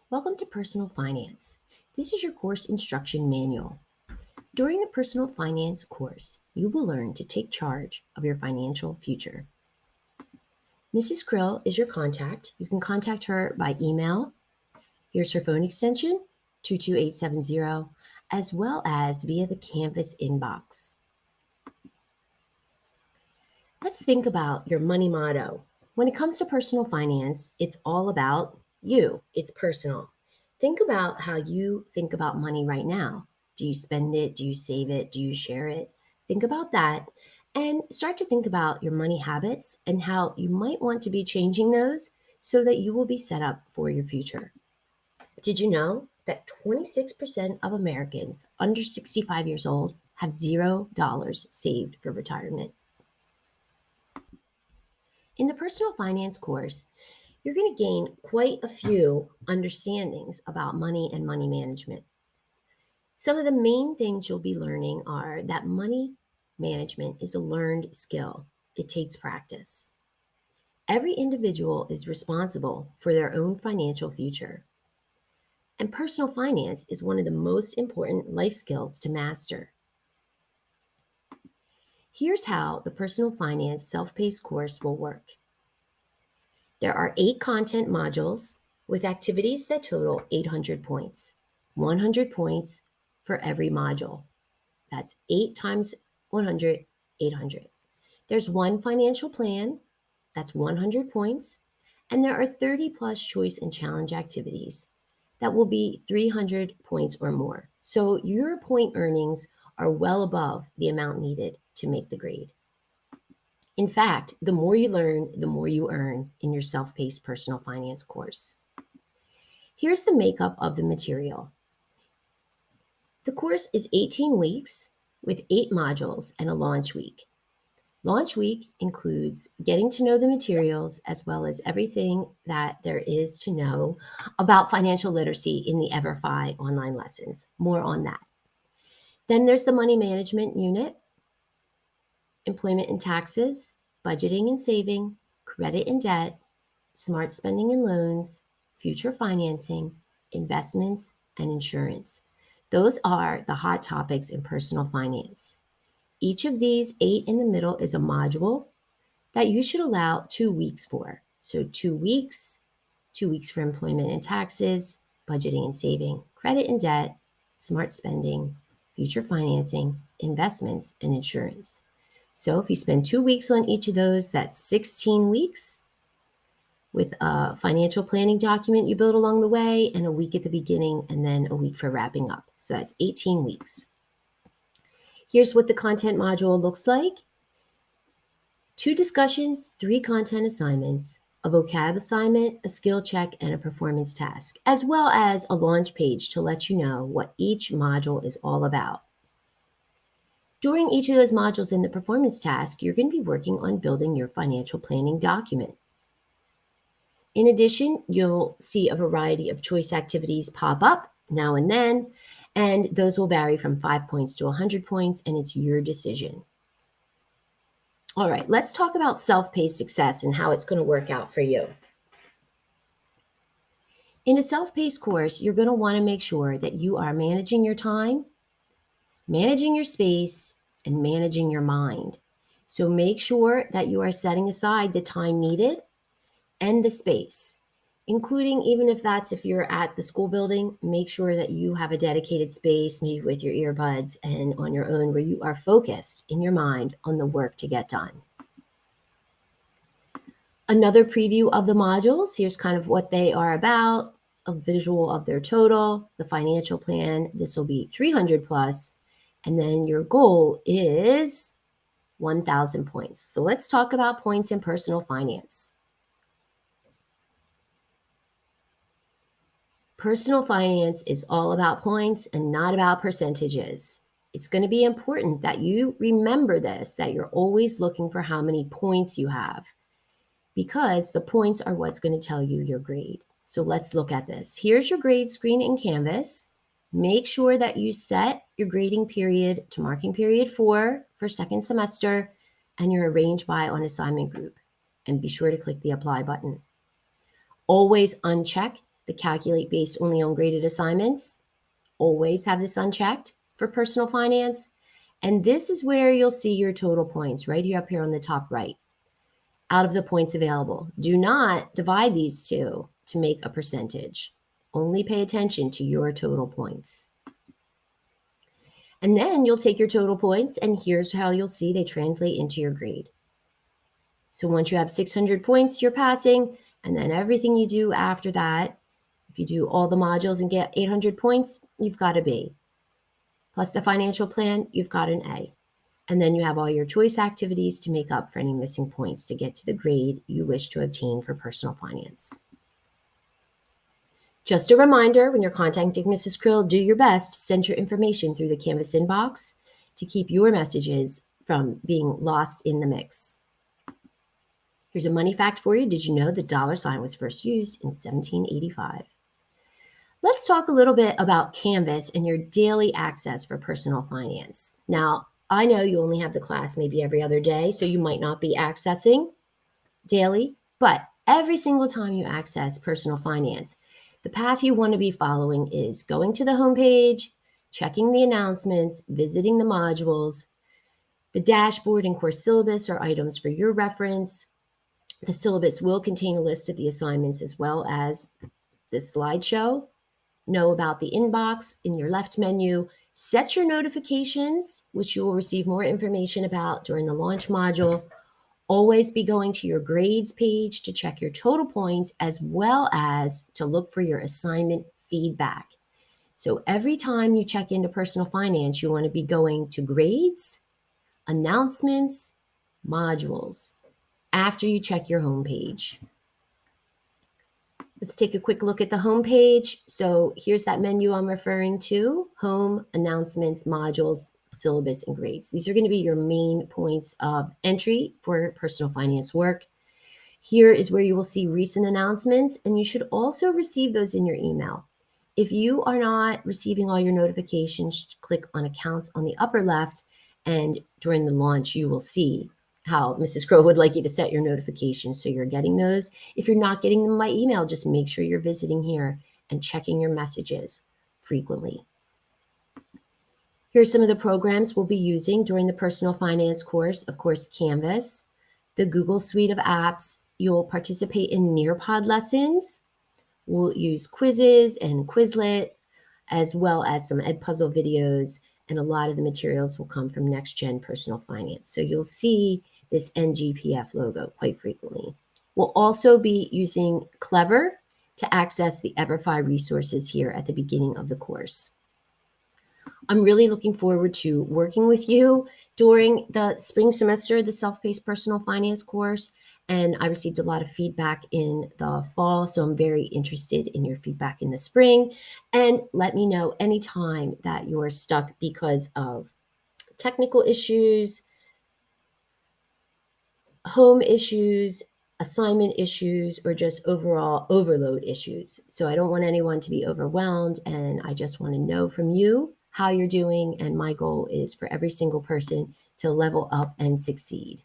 Welcome to Personal Finance. This is your course instruction manual. During the Personal Finance course, you will learn to take charge of your financial future. Mrs. Krill is your contact. You can contact her by email. Here's her phone extension, 22870, as well as via the Canvas inbox. Let's think about your money motto. When it comes to personal finance, it's all about you. It's personal. Think about how you think about money right now. Do you spend it? Do you save it? Do you share it? Think about that and start to think about your money habits and how you might want to be changing those so that you will be set up for your future. Did you know that 26% of Americans under 65 years old have $0 saved for retirement? In the personal finance course, you're going to gain quite a few understandings about money and money management. Some of the main things you'll be learning are that money management is a learned skill. It takes practice. Every individual is responsible for their own financial future. And personal finance is one of the most important life skills to master. Here's how the personal finance self-paced course will work. There are 8 content modules with activities that total 800 points, 100 points for every module. That's 8 times 100, 800. There's one financial plan, that's 100 points, and there are 30 plus choice and challenge activities that will be 300 points or more. So your point earnings are well above the amount needed to make the grade. In fact, the more you learn, the more you earn in your self-paced personal finance course. Here's the makeup of the material. The course is 18 weeks with 8 modules and a launch week. Launch week includes getting to know the materials as well as everything that there is to know about financial literacy in the EverFi online lessons. More on that. Then there's the money management unit, employment and taxes, budgeting and saving, credit and debt, smart spending and loans, future financing, investments, and insurance. Those are the hot topics in personal finance. Each of these 8 in the middle is a module that you should allow 2 weeks for. So 2 weeks for employment and taxes, budgeting and saving, credit and debt, smart spending, future financing, investments, and insurance. So if you spend 2 weeks on each of those, that's 16 weeks with a financial planning document you build along the way and a week at the beginning and then a week for wrapping up. So that's 18 weeks. Here's what the content module looks like. 2 discussions, 3 content assignments, a vocab assignment, a skill check, and a performance task, as well as a launch page to let you know what each module is all about. During each of those modules in the performance task, you're going to be working on building your financial planning document. In addition, you'll see a variety of choice activities pop up now and then, and those will vary from 5 points to 100 points, and it's your decision. All right, let's talk about self-paced success and how it's going to work out for you. In a self-paced course, you're going to want to make sure that you are managing your time, managing your space, and managing your mind. So make sure that you are setting aside the time needed and the space, including even if you're at the school building, make sure that you have a dedicated space, maybe with your earbuds and on your own, where you are focused in your mind on the work to get done. Another preview of the modules, here's kind of what they are about, a visual of their total, the financial plan. This will be 300 plus. And then your goal is 1,000 points. So let's talk about points in personal finance. Personal finance is all about points and not about percentages. It's going to be important that you remember this, that you're always looking for how many points you have, because the points are what's going to tell you your grade. So let's look at this. Here's your grade screen in Canvas. Make sure that you set your grading period to marking period 4 for second semester, and you're arranged by on assignment group. And be sure to click the apply button. Always uncheck the calculate based only on graded assignments. Always have this unchecked for personal finance. And this is where you'll see your total points right here up here on the top right out of the points available. Do not divide these two to make a percentage. Only pay attention to your total points. And then you'll take your total points, and here's how you'll see they translate into your grade. So once you have 600 points, you're passing, and then everything you do after that, if you do all the modules and get 800 points, you've got a B. Plus the financial plan, you've got an A. And then you have all your choice activities to make up for any missing points to get to the grade you wish to obtain for personal finance. Just a reminder, when you're contacting Mrs. Krill, do your best to send your information through the Canvas inbox to keep your messages from being lost in the mix. Here's a money fact for you. Did you know the dollar sign was first used in 1785? Let's talk a little bit about Canvas and your daily access for personal finance. Now, I know you only have the class maybe every other day, so you might not be accessing daily, but every single time you access personal finance, the path you want to be following is going to the homepage, checking the announcements, visiting the modules. The dashboard and course syllabus are items for your reference. The syllabus will contain a list of the assignments as well as the slideshow. Know about the inbox in your left menu. Set your notifications, which you will receive more information about during the launch module. Always be going to your grades page to check your total points as well as to look for your assignment feedback. So every time you check into personal finance, you want to be going to grades, announcements, modules after you check your homepage. Let's take a quick look at the home page. So here's that menu I'm referring to: home, announcements, modules, syllabus, and grades. These are going to be your main points of entry for personal finance work. Here is where you will see recent announcements, and you should also receive those in your email. If you are not receiving all your notifications, click on Accounts on the upper left, and during the launch, you will see how Mrs. Crow would like you to set your notifications so you're getting those. If you're not getting them by email, just make sure you're visiting here and checking your messages frequently. Here's some of the programs we'll be using during the personal finance course. Of course, Canvas, the Google suite of apps. You'll participate in Nearpod lessons. We'll use quizzes and Quizlet, as well as some Edpuzzle videos, and a lot of the materials will come from Next Gen Personal Finance. So you'll see this NGPF logo quite frequently. We'll also be using Clever to access the EverFi resources here at the beginning of the course. I'm really looking forward to working with you during the spring semester of the Self-Paced Personal Finance course, and I received a lot of feedback in the fall, so I'm very interested in your feedback in the spring. And let me know anytime that you're stuck because of technical issues, home issues, assignment issues, or just overall overload issues. So I don't want anyone to be overwhelmed, and I just want to know from you how you're doing, and my goal is for every single person to level up and succeed.